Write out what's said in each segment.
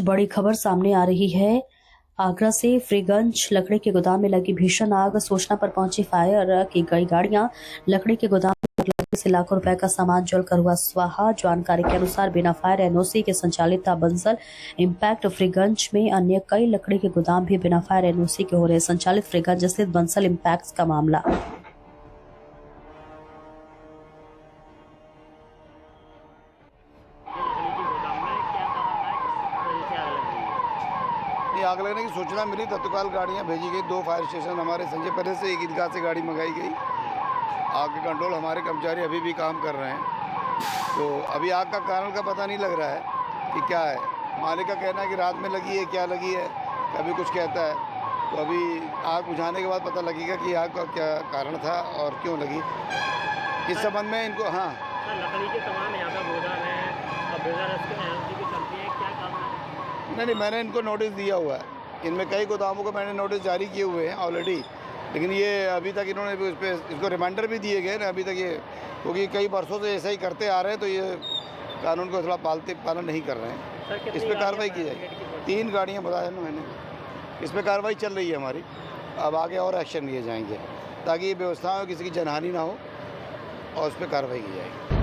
बड़ी खबर सामने आ रही है। आगरा से फ्रीगंज लकड़ी के गोदाम में लगी भीषण आग। सूचना पर पहुंची फायर की कई गाड़ियां लकड़ी के गोदाम में लगने से लाखों रुपए का सामान जलकर हुआ स्वाहा। जानकारी के अनुसार बिना फायर एनओसी के संचालित था बंसल इम्पैक्ट फ्रीगंज में अन्य कई लकड़ी के गोदाम भी बिना फायर एनओसी के हो रहे संचालित। फ्रीगंज स्थित बंसल इम्पैक्ट का मामला आग लगने की सूचना मिली, तत्काल गाड़ियां भेजी गई। 2 फायर स्टेशन हमारे संजय पहले से एक ईदगाह से गाड़ी मंगाई गई। आग के कंट्रोल हमारे कर्मचारी अभी भी काम कर रहे हैं। तो अभी आग का कारण का पता नहीं लग रहा है कि क्या है। मालिक का कहना है कि रात में लगी है, क्या लगी है, कभी कुछ कहता है। तो अभी आग बुझाने के बाद पता लगेगा कि आग का क्या कारण था और क्यों लगी। इस संबंध में इनको लकड़ी के तमाम यहाँ का गोदाम है और बेजार की चलती है, क्या काम है? नहीं, मैंने इनको नोटिस दिया हुआ है। इनमें कई गोदामों को मैंने नोटिस जारी किए हुए हैं ऑलरेडी, लेकिन ये अभी तक इन्होंने इस पर इसको रिमाइंडर भी दिए गए ना अभी तक ये, क्योंकि कई वर्षों से ऐसा ही करते आ रहे हैं। तो ये कानून को थोड़ा पालन नहीं कर रहे हैं। इस पर कार्रवाई की जाएगी। 3 गाड़ियाँ बताया ना मैंने, इस पर कार्रवाई चल रही है हमारी। अब आगे और एक्शन लिए जाएंगे ताकि ये व्यवस्था में किसी की जनहानि ना हो और उस पर कार्रवाई की जाएगी।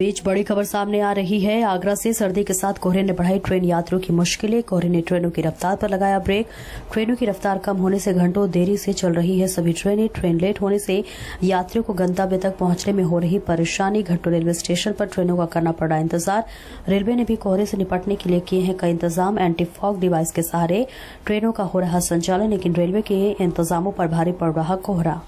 बीच बड़ी खबर सामने आ रही है। आगरा से सर्दी के साथ कोहरे ने बढ़ाई ट्रेन यात्रियों की मुश्किलें। कोहरे ने ट्रेनों की रफ्तार पर लगाया ब्रेक। ट्रेनों की रफ्तार कम होने से घंटों देरी से चल रही है सभी ट्रेनें। ट्रेन लेट होने से यात्रियों को गंतव्य तक पहुंचने में हो रही परेशानी। घंटों रेलवे स्टेशन पर ट्रेनों का करना पड़ रहा इंतजार। रेलवे ने भी कोहरे से निपटने के लिए किए हैं कई इंतजाम। एंटी फॉग डिवाइस के सहारे ट्रेनों का हो रहा संचालन, लेकिन रेलवे के इंतजामों पर भारी पड़ रहा कोहरा।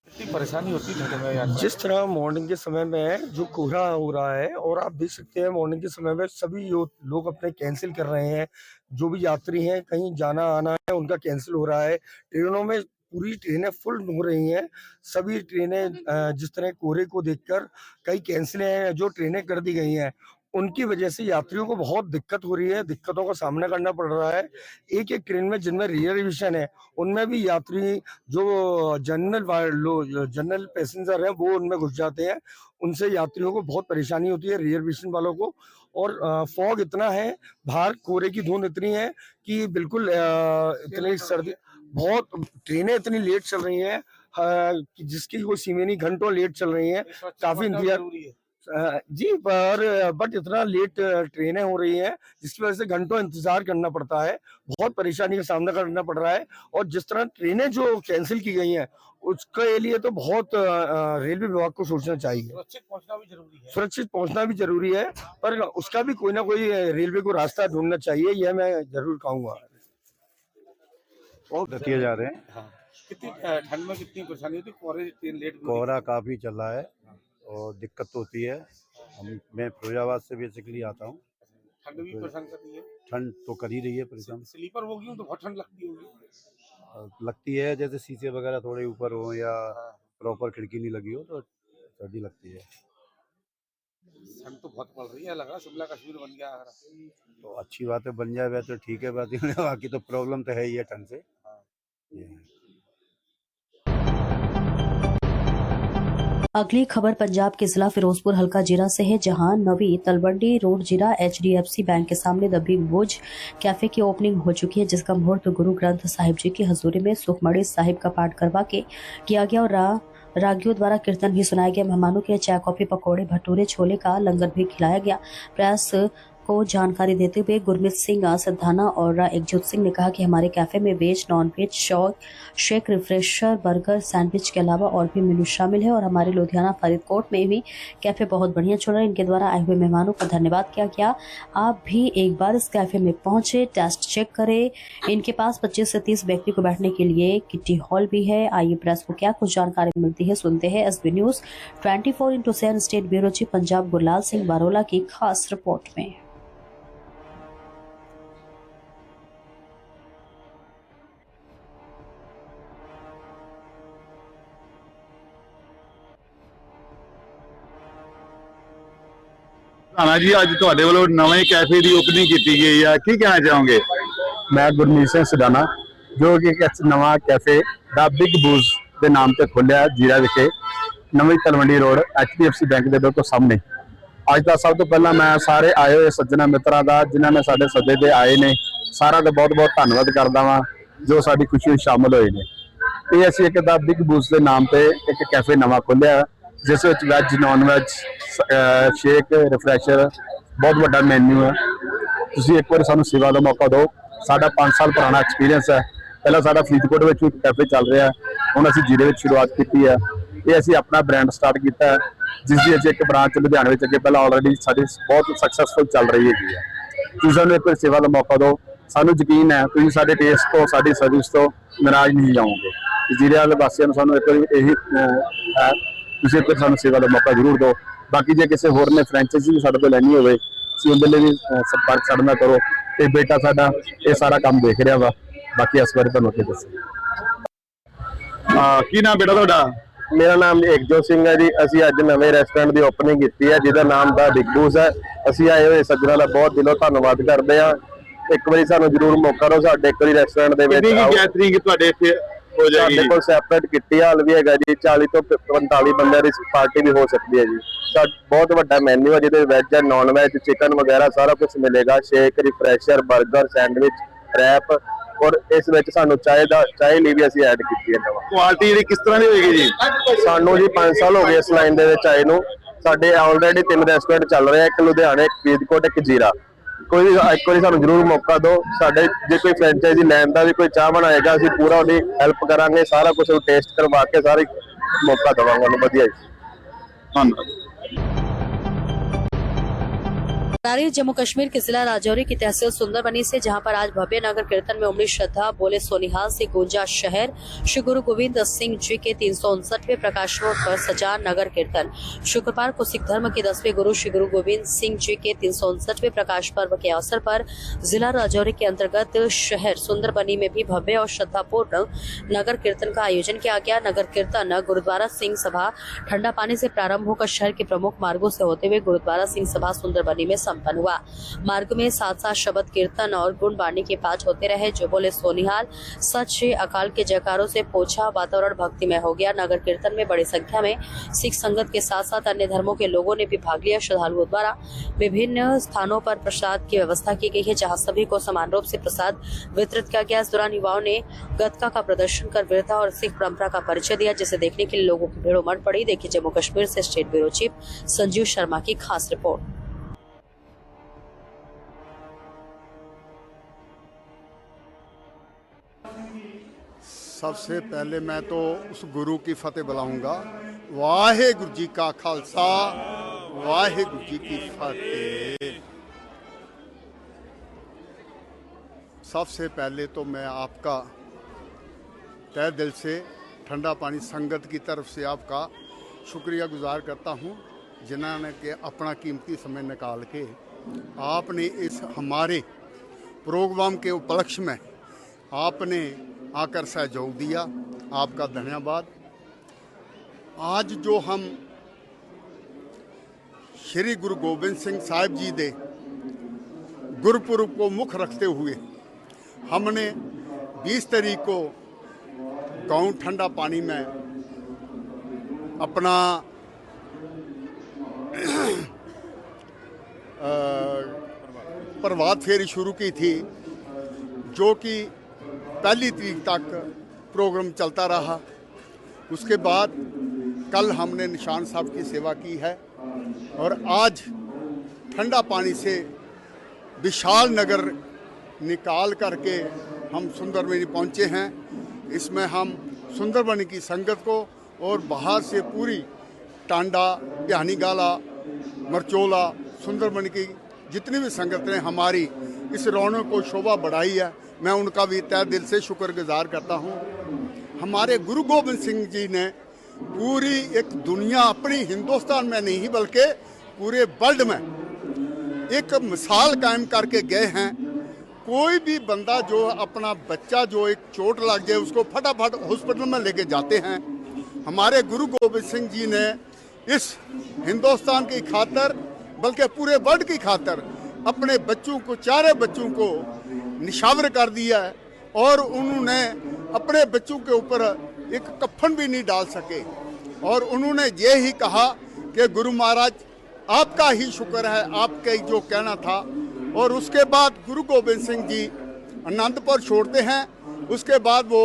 इतनी परेशानी होती है ठंड में यार। जिस तरह मॉर्निंग के समय में जो कोहरा हो रहा है, और आप देख सकते हैं मॉर्निंग के समय में सभी लोग अपने कैंसिल कर रहे हैं। जो भी यात्री हैं, कहीं जाना आना है उनका कैंसिल हो रहा है। ट्रेनों में पूरी ट्रेनें फुल हो रही हैं। सभी ट्रेनें जिस तरह कोहरे को देखकर कई कैंसिल हैं, जो ट्रेनें कर दी गई हैं उनकी वजह से यात्रियों को बहुत दिक्कत हो रही है, दिक्कतों का सामना करना पड़ रहा है। एक एक ट्रेन में जिनमें रिजर्वेशन है उनमें भी यात्री जो जनरल पैसेंजर हैं वो उनमें घुस जाते हैं। उनसे यात्रियों को बहुत परेशानी होती है, रिजर्वेशन वालों को। और फॉग इतना है, बाहर कोहरे की धुंध इतनी है कि बिल्कुल इतनी सर्दी, बहुत ट्रेनें इतनी लेट चल रही हैं कि जिसकी कोई सीमा नहीं, घंटों लेट चल रही हैं। काफी इंतजार जी, पर बट इतना लेट ट्रेनें हो रही हैं जिसकी वजह से घंटों इंतजार करना पड़ता है। बहुत परेशानी का सामना करना पड़ रहा है। और जिस तरह ट्रेनें जो कैंसिल की गई हैं उसके लिए तो बहुत रेलवे विभाग को सोचना चाहिए। सुरक्षित पहुंचना भी जरूरी है, सुरक्षित पहुंचना भी जरूरी है, पर उसका भी कोई ना कोई रेलवे को रास्ता ढूंढना चाहिए, यह मैं जरूर कहूंगा। किए जा रहे हैं। हाँ। कितनी ठंड में कितनी परेशानी होती है? कोहरा काफी चल रहा है और दिक्कत तो होती है। मैं फिरोजाबाद से बेसिकली आता हूँ। ठंड भी परेशान करती है। ठंड तो कर ही रही है परेशान। स्लीपर होगी तो बहुत ठंड लगती होगी। लगती है, जैसे शीशे वगैरह थोड़े ऊपर हो या प्रॉपर खिड़की नहीं लगी हो तो सर्दी लगती है। ठंड तो बहुत पड़ रही है, लग रहा शिमला कश्मीर बन गया। तो अच्छी बात है, बन जाए वह तो ठीक है बात है। बाकी तो प्रॉब्लम तो है ही है ठंड से। अगली खबर पंजाब के जिला फिरोजपुर हल्का जीरा से है, जहां नवी तलवंडी रोड जीरा एचडीएफसी बैंक के सामने द बिग बुज कैफे की ओपनिंग हो चुकी है, जिसका मुहूर्त गुरु ग्रंथ साहिब जी की हजूरी में सुखमणी साहिब का पाठ करवा के किया गया और रागियों द्वारा कीर्तन भी सुनाया गया। मेहमानों के लिए चाय, कॉफी, पकौड़े, भटूरे, छोले का लंगर भी खिलाया गया। प्रयास को जानकारी देते हुए गुरमीत सिंह सिद्धाना और एकजुट सिंह ने कहा कि हमारे कैफे में veg, non veg, shake, refresher, burger, sandwich के अलावा और भी मेनू शामिल है और हमारे लुधियाना फरीदकोट में भी कैफे बहुत बढ़िया चल रहा है। इनके द्वारा आए हुए मेहमानों का धन्यवाद किया गया। आप भी एक बार इस कैफे में पहुंचे, टेस्ट चेक करें। इनके पास 25 से 30 व्यक्ति को बैठने के लिए किटी हॉल भी है। आइए प्रेस को क्या कुछ जानकारी मिलती है सुनते हैं। SB news 24/7 state bureau chief Punjab Gurlal Singh Barola की खास रिपोर्ट में। ਰਾਣਾ ਜੀ ਅੱਜ ਤੁਹਾਡੇ ਵੱਲੋਂ ਨਵੇਂ ਕੈਫੇ ਦੀ ਓਪਨਿੰਗ ਕੀਤੀ ਗਈ ਹੈ, ਕੀ ਕਹਿਣਾ ਚਾਹੋਗੇ? ਮੈਂ ਗੁਰਮੀਤ ਸਿੰਘ ਸਦਾਨਾ, ਜੋ ਕਿ ਇੱਕ ਨਵਾਂ ਕੈਫੇ ਦਾ ਬਿਗ ਬੂਜ਼ ਦੇ ਨਾਮ ਤੇ ਖੋਲਿਆ ਜੀਰਾ ਵਿਖੇ, ਨਵੀਂ ਤਲਵੰਡੀ ਰੋਡ HDFC ਬੈਂਕ ਦੇ ਬਿਲਕੁਲ ਸਾਹਮਣੇ। ਅੱਜ ਦਾ ਸਭ ਤੋਂ ਪਹਿਲਾਂ ਮੈਂ ਸਾਰੇ ਆਏ ਹੋਏ ਸੱਜਣਾ ਮਿੱਤਰਾਂ ਦਾ, ਜਿਨ੍ਹਾਂ ਨੇ ਸਾਡੇ ਸੱਦੇ ਤੇ ਆਏ ਨੇ, ਸਾਰਿਆਂ ਦਾ ਬਹੁਤ ਬਹੁਤ ਧੰਨਵਾਦ ਕਰਦਾ ਵਾਂ ਜੋ ਸਾਡੀ ਖੁਸ਼ੀ ਵਿੱਚ ਸ਼ਾਮਲ ਹੋਏ ਨੇ। ਇਹ ਅਸੀਂ ਇੱਕ ਦਾ ਬਿਗ ਬੂਜ਼ ਦੇ ਨਾਮ ਤੇ ਇੱਕ ਕੈਫੇ ਨਵਾਂ ਖੋਲਿਆ, ਜਿਸ ਵਿੱਚ veg non veg shake refresher ਬਹੁਤ ਵੱਡਾ ਮੈਨੂ ਹੈ। ਤੁਸੀਂ ਇੱਕ ਵਾਰ ਸਾਨੂੰ ਸੇਵਾ ਦਾ ਮੌਕਾ ਦਿਓ। ਸਾਡਾ 5 ਸਾਲ ਪੁਰਾਣਾ ਐਕਸਪੀਰੀਅੰਸ ਹੈ। ਪਹਿਲਾਂ ਸਾਡਾ ਫਰੀਦਕੋਟ ਵਿੱਚ ਇੱਕ ਕੈਫੇ ਚੱਲ ਰਿਹਾ, ਹੁਣ ਅਸੀਂ ਜੀਰੇ ਵਿੱਚ ਸ਼ੁਰੂਆਤ ਕੀਤੀ ਹੈ। ਇਹ ਅਸੀਂ ਆਪਣਾ ਬ੍ਰਾਂਡ ਸਟਾਰਟ ਕੀਤਾ ਹੈ, ਜਿਸ ਦੀ ਅਸੀਂ ਇੱਕ ਬ੍ਰਾਂਚ ਲੁਧਿਆਣੇ ਵਿੱਚ ਅੱਗੇ ਪਹਿਲਾਂ ਆਲਰੇਡੀ ਸਾਡੀ ਬਹੁਤ ਸਕਸੈਸਫੁਲ ਚੱਲ ਰਹੀ ਹੈਗੀ ਹੈ। ਤੁਸੀਂ ਸਾਨੂੰ ਇੱਕ ਵਾਰ ਸੇਵਾ ਦਾ ਮੌਕਾ ਦਿਓ। ਸਾਨੂੰ ਯਕੀਨ ਹੈ ਤੁਸੀਂ ਸਾਡੇ ਟੇਸਟ ਤੋਂ, ਸਾਡੀ ਸਰਵਿਸ ਤੋਂ ਨਾਰਾਜ਼ ਨਹੀਂ ਜਾਓਗੇ। ਜੀਰੇ ਵਾਲੇ ਵਾਸੀਆਂ ਨੂੰ ਸਾਨੂੰ ਇੱਕ ਵਾਰੀ ਇਹੀ ਹੈ, ਤੁਸੀਂ ਇੱਕ ਵਾਰ ਸਾਨੂੰ ਸੇਵਾ ਦਾ ਮੌਕਾ ਜ਼ਰੂਰ ਦਿਓ। ਬਾਕੀ ਜੇ ਕਿਸੇ ਹੋਰ ਨੇ ਫਰੈਂਚਾਈਜ਼ੀ ਵੀ ਸਾਡੇ ਤੋਂ ਲੈਣੀ ਹੋਵੇ, ਤੁਸੀਂ ਉਹਦੇ ਲਈ ਵੀ ਸੰਪਰਕ ਸਾਡੇ ਨਾਲ ਕਰੋ। ਤੇ ਬੇਟਾ ਸਾਡਾ ਇਹ ਸਾਰਾ ਕੰਮ ਦੇਖ ਰਿਹਾ ਵਾ। ਬਾਕੀ ਇਸ ਬਾਰੇ ਤੁਹਾਨੂੰ ਅੱਗੇ ਦੱਸਾਂ। ਕੀ ਨਾਮ ਬੇਟਾ ਤੁਹਾਡਾ? ਮੇਰਾ ਨਾਮ ਏਕਜੋਤ ਸਿੰਘ ਹੈ ਜੀ। ਅਸੀਂ ਅੱਜ ਨਵੇਂ ਰੈਸਟੋਰੈਂਟ ਦੀ ਓਪਨਿੰਗ ਕੀਤੀ ਹੈ, ਜਿਹਦਾ ਨਾਮ ਦਾ ਬਿਗ ਬੂਜ਼ ਹੈ। ਅਸੀਂ ਆਏ ਹੋਏ ਸੱਜਣਾਂ ਦਾ ਬਹੁਤ ਦਿਲੋਂ ਧੰਨਵਾਦ ਕਰਦੇ ਹਾਂ। ਇੱਕ ਵਾਰੀ ਸਾਨੂੰ ਜ਼ਰੂਰ ਮੌਕਾ ਦਿਓ, ਸਾਡੇ ਇੱਕ ਵਾਰੀ ਰੈਸਟੋਰੈਂਟ ਦੇ ਵਿੱਚ ਕਿੰਨੀ ਗੈਦਰਿੰਗ ਤੁਹਾਡੇ ਇੱਥੇ ਹੋ ਜਾਏਗੀ? ਸਾਡੇ ਕੋਲ ਸੈਪਰੇਟ ਕਿੱਟੀ ਹਾਲ ਵੀ ਹੈਗਾ ਜੀ, 40 ਤੋਂ 45 ਬੰਦਿਆਂ ਦੀ ਪਾਰਟੀ ਵੀ ਹੋ ਸਕਦੀ ਹੈ ਜੀ। ਬਹੁਤ ਵੱਡਾ ਮੈਨੂ ਹੈ, ਜਿਹਦੇ veg and non veg, chicken ਵਗੈਰਾ ਸਾਰਾ ਕੁਝ ਮਿਲੇਗਾ। ਸ਼ੇਕ, ਰਿਫਰੈਸ਼ਰ, 버ਗਰ, ਸੈਂਡਵਿਚ, ਰੈਪ, ਔਰ ਇਸ ਵਿੱਚ ਸਾਨੂੰ ਚਾਹ ਲਈ ਵੀ ਅਸੀਂ ਐਡ ਕੀਤੀ ਹੈ। ਨਵਾਂ ਕੁਆਲਿਟੀ ਜਿਹੜੀ ਕਿਸ ਤਰ੍ਹਾਂ ਦੀ ਹੋਏਗੀ ਜੀ? ਸਾਨੂੰ ਜੀ 5 ਸਾਲ ਹੋ ਗਏ ਇਸ ਲਾਈਨ ਦੇ ਵਿੱਚ ਆਏ ਨੂੰ। ਸਾਡੇ ਆਲਰੇਡੀ 3 ਰੈਸਟੋਰੈਂਟ ਚੱਲ ਰਹੇ ਆ, ਇੱਕ ਲੁਧਿਆਣੇ, ਇੱਕ ਫਰੀਦਕੋਟ, ਇੱਕ ਜੀਰਾ। ਕੋਈ ਇੱਕ ਵਾਰੀ ਸਾਨੂੰ ਜ਼ਰੂਰ ਮੌਕਾ ਦਿਓ। ਸਾਡੇ ਜੇ ਕੋਈ ਫਰੈਂਚਾਈਜ਼ੀ ਲੈਣ ਦਾ ਵੀ ਕੋਈ ਚਾਹ ਬਣਾਏਗਾ, ਅਸੀਂ ਪੂਰਾ ਉਹਦੀ ਹੈਲਪ ਕਰਾਂਗੇ। ਸਾਰਾ ਕੁਝ ਟੇਸਟ ਕਰਵਾ ਕੇ ਸਾਰੇ ਮੌਕਾ ਦੇਵਾਂਗੇ ਉਹਨੂੰ। ਵਧੀਆ ਜੀ, ਧੰਨਵਾਦ। जम्मू कश्मीर के जिला राजौरी की तहसील सुंदरबनी से, जहां पर आज भव्य नगर कीर्तन में उमड़ी श्रद्धा बोले सोनिहाल से गूंजा शहर। श्री गुरु गोविंद सिंह जी के 359वें प्रकाशोत्सव पर सजा नगर कीर्तन। शुक्रवार को सिख धर्म के 10वें गुरु श्री गुरु गोविंद सिंह जी के 359वें प्रकाश पर्व के अवसर पर जिला राजौरी के अंतर्गत शहर सुंदरबनी में भी भव्य और श्रद्धापूर्ण नगर कीर्तन का आयोजन किया गया। नगर कीर्तन गुरुद्वारा सिंह सभा ठंडा पानी से प्रारंभ होकर शहर के प्रमुख मार्गों से होते हुए गुरुद्वारा सिंह सभा सुंदरबनी में संपन्न हुआ। मार्ग में साथ साथ शब्द कीर्तन और गुण बाणी के पाठ होते रहे। जो बोले सोनिहाल, सच श्री अकाल के जयकारों से पोछा वातावरण भक्तिमय हो गया। नगर कीर्तन में बड़ी संख्या में सिख संगत के साथ साथ अन्य धर्मों के लोगों ने भी भाग लिया। श्रद्धालुओं द्वारा विभिन्न स्थानों पर प्रसाद की व्यवस्था की गई है, जहां सभी को समान रूप से प्रसाद वितरित किया गया। इस दौरान युवाओं ने गतका का प्रदर्शन कर वीरता और सिख परंपरा का परिचय दिया, जिसे देखने के लिए लोगों की भीड़ उमड़ पड़ी। देखिए जम्मू कश्मीर से state bureau chief Sanjeev Sharma की खास रिपोर्ट। सबसे पहले मैं तो उस गुरु की फतेह बुलाऊंगा। वाहेगुरु जी का खालसा, वाहेगुरु जी की फतेह। सबसे पहले तो मैं आपका तहे दिल से ठंडा पानी संगत की तरफ से आपका शुक्रिया गुजार करता हूँ, जिन्होंने के अपना कीमती समय निकाल के आपने इस हमारे प्रोग्राम के उपलक्ष्य में आपने आकर सहयोग दिया। आपका धन्यवाद। आज जो हम श्री गुरु गोबिंद सिंह साहिब जी दे गुरपुरब को मुख रखते हुए हमने 20 तारीख को गांव ठंडा पानी में अपना प्रभात फेरी शुरू की थी, जो कि पहली तारीख तक प्रोग्राम चलता रहा। उसके बाद कल हमने निशान साहब की सेवा की है और आज ठंडा पानी से विशाल नगर निकाल करके हम सुंदरबनी पहुंचे हैं। इसमें हम सुंदरबनी की संगत को और बाहर से पूरी टांडा, बिहानीगाला, मरचोला, सुंदरबनी की जितनी भी संगत ने हमारी इस रौनक को शोभा बढ़ाई है, मैं उनका भी तहे दिल से शुक्रगुजार करता हूँ। हमारे गुरु गोबिंद सिंह जी ने पूरी एक दुनिया, अपनी हिंदुस्तान में नहीं बल्कि पूरे वर्ल्ड में एक मिसाल कायम करके गए हैं। कोई भी बंदा जो अपना बच्चा जो एक चोट लग जाए उसको फटाफट हॉस्पिटल में लेके जाते हैं। हमारे गुरु गोबिंद सिंह जी ने इस हिंदुस्तान की खातर बल्कि पूरे वर्ल्ड की खातर अपने बच्चों को, 4 बच्चों को निशावर कर दिया है और उन्होंने अपने बच्चों के ऊपर एक कफन भी नहीं डाल सके। और उन्होंने ये ही कहा कि गुरु महाराज आपका ही शुक्र है, आपका जो कहना था। और उसके बाद गुरु गोबिंद सिंह जी आनंदपुर छोड़ते हैं। उसके बाद वो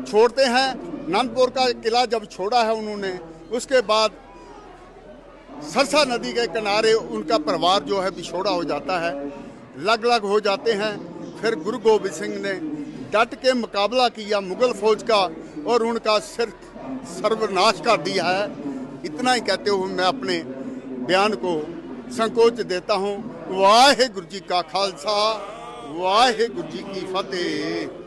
छोड़ते हैं, आनंदपुर का किला जब छोड़ा है उन्होंने, उसके बाद सरसा नदी के किनारे उनका परिवार जो है बिछोड़ा हो जाता है, अलग अलग हो जाते हैं। फिर गुरु गोबिंद सिंह ने डट के मुकाबला किया मुगल फौज का और उनका सिर सर्वनाश कर दिया है। इतना ही कहते हुए मैं अपने बयान को संकोच देता हूँ। वाहेगुरु जी का खालसा, वाहेगुरु जी की फतेह।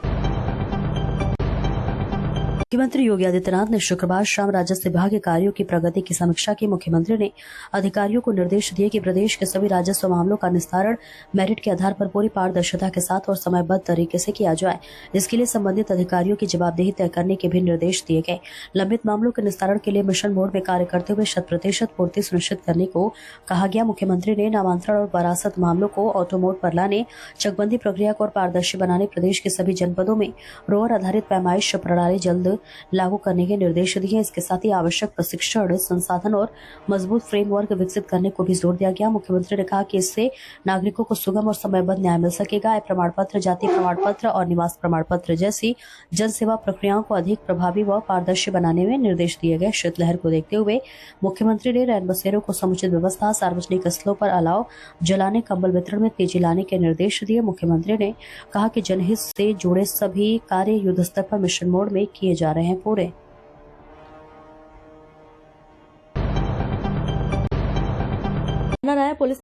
मुख्यमंत्री योगी आदित्यनाथ ने शुक्रवार शाम राजस्व विभाग के कार्यों की प्रगति की समीक्षा की। मुख्यमंत्री ने अधिकारियों को निर्देश दिए कि प्रदेश के सभी राजस्व मामलों का निस्तारण मेरिट के आधार पर पूरी पारदर्शिता के साथ और समयबद्ध तरीके से किया जाए। इसके लिए संबंधित अधिकारियों की जवाबदेही तय करने के भी निर्देश दिए गए। लंबित मामलों के निस्तारण के लिए मिशन मोड में कार्य करते हुए 100% पूर्ति सुनिश्चित करने को कहा गया। मुख्यमंत्री ने नामांतरण और वरासत मामलों को ऑटो मोड पर लाने, चकबंदी प्रक्रिया को और पारदर्शी बनाने, प्रदेश के सभी जनपदों में रोअर आधारित पैमाइश प्रणाली जल्द लागू करने के निर्देश दिए। इसके साथ ही आवश्यक प्रशिक्षण, संसाधन और मजबूत फ्रेमवर्क विकसित करने को भी जोर दिया गया। मुख्यमंत्री ने कहा कि इससे नागरिकों को सुगम और समयबद्ध न्याय मिल सकेगा। आय प्रमाण पत्र, जाति प्रमाण पत्र और निवास प्रमाण पत्र जैसी जन सेवा प्रक्रियाओं को अधिक प्रभावी व पारदर्शी बनाने में निर्देश दिए गए। शीतलहर को देखते हुए मुख्यमंत्री ने रैन बसेरों को समुचित व्यवस्था, सार्वजनिक स्थलों पर अलाव जलाने, कंबल वितरण में तेजी लाने के निर्देश दिए। मुख्यमंत्री ने कहा कि जनहित से जुड़े सभी कार्य युद्ध स्तर पर मिशन मोड में किए जा रहे हैं पूरे। पुलिस